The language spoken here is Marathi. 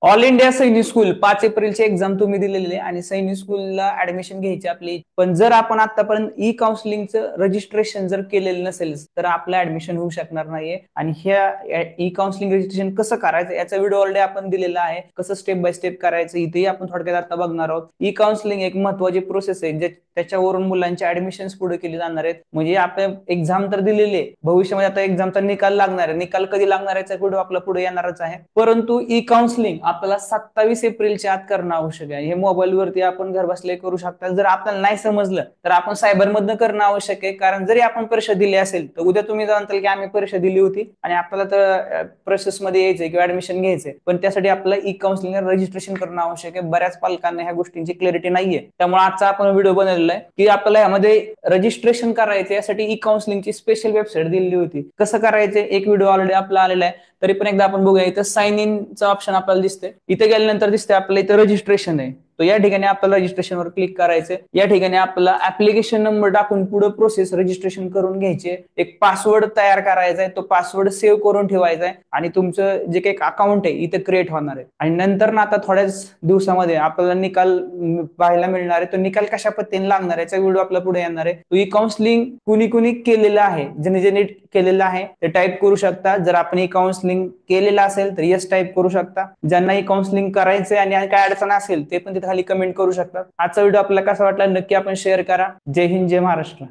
ऑल इंडिया सैनिक स्कूल 5 एप्रिलची एक्झाम तुम्ही दिलेली आहे आणि सैनिक स्कूलला ऍडमिशन घ्यायची आपली. पण जर आपण आतापर्यंत ई काउन्सिलिंगचं रजिस्ट्रेशन जर केलेलं नसेल तर आपलं ऍडमिशन होऊ शकणार नाहीये. आणि ह्या ई काउन्सिलिंग रजिस्ट्रेशन कसं करायचं याचा व्हिडिओ ऑलरेडी आपण दिलेला आहे. कसं स्टेप बाय स्टेप करायचं इथेही आपण थोडक्यात आता बघणार आहोत. ई काउन्सिलिंग एक महत्वाची प्रोसेस आहे त्याच्यावरून मुलांचे ऍडमिशन पुढे केले जाणार आहेत. म्हणजे आपण एक्झाम तर दिलेली आहे, भविष्यामध्ये आता एक्झामचा निकाल लागणार आहे. निकाल कधी लागणार आहे याचा व्हिडिओ आपला पुढे येणारच आहे. परंतु ई काउन्सिलिंग आपल्याला 27 एप्रिलच्या आत करणं आवश्यक आहे. हे मोबाईलवरती आपण घर बसल्या करू शकता. जर आपल्याला नाही समजलं तर आपण सायबर मधनं करणं आवश्यक आहे. कारण जरी आपण परीक्षा दिली असेल तर उद्या तुम्ही जाणताल की आम्ही परीक्षा दिली होती आणि आपल्याला तर प्रोसेसमध्ये यायचंय किंवा ऍडमिशन घ्यायचंय, पण त्यासाठी आपल्याला ई काउन्सिलिंग रजिस्ट्रेशन करणं आवश्यक आहे. बऱ्याच पालकांना ह्या गोष्टींची क्लॅरिटी नाहीये. त्यामुळे आजचा आपण व्हिडिओ बनवलेला आहे की आपल्याला यामध्ये रजिस्ट्रेशन करायचं यासाठी ई काउन्सिलिंगची स्पेशल वेबसाईट दिलेली होती. कसं करायचं एक व्हिडिओ ऑलरेडी आपला आलेला आहे. तरी पण एकदा आपण बघूया. इथं साइन इनचं ऑप्शन आपल्याला दिसतंय. इथे गेल्यानंतर दिसते आपल्याला इथं रजिस्ट्रेशन आहे. तो या ठिकाणी आपल्याला रजिस्ट्रेशनवर क्लिक करायचंय. या ठिकाणी आपल्याला ऍप्लिकेशन नंबर टाकून पुढे प्रोसेस रजिस्ट्रेशन करून घ्यायचे. एक पासवर्ड तयार करायचा आहे, तो पासवर्ड सेव्ह करून ठेवायचा आहे आणि तुमचं जे काही अकाउंट आहे इथे क्रिएट होणार आहे. आणि नंतर ना आता थोड्याच दिवसामध्ये आपल्याला निकाल पाहायला मिळणार आहे. तो निकाल कशा पद्धतीने लागणार याचा व्हिडिओ आपल्या पुढे येणार आहे. तो ई काउन्सिलिंग कुणी कुणी केलेलं आहे, ज्याने ज्याने केलेलं आहे ते टाईप करू शकता. जर आपण ई काउन्सिलिंग केलेलं असेल तर येस टाईप करू शकता. ज्यांना ई काउन्सिलिंग करायचंय आणि काय अडचण असेल ते पण तिथे खाली कमेंट करू शकतात. आजचा व्हिडिओ आपल्याला कसा वाटला नक्की आपण शेअर करा. जय हिंद, जय महाराष्ट्र.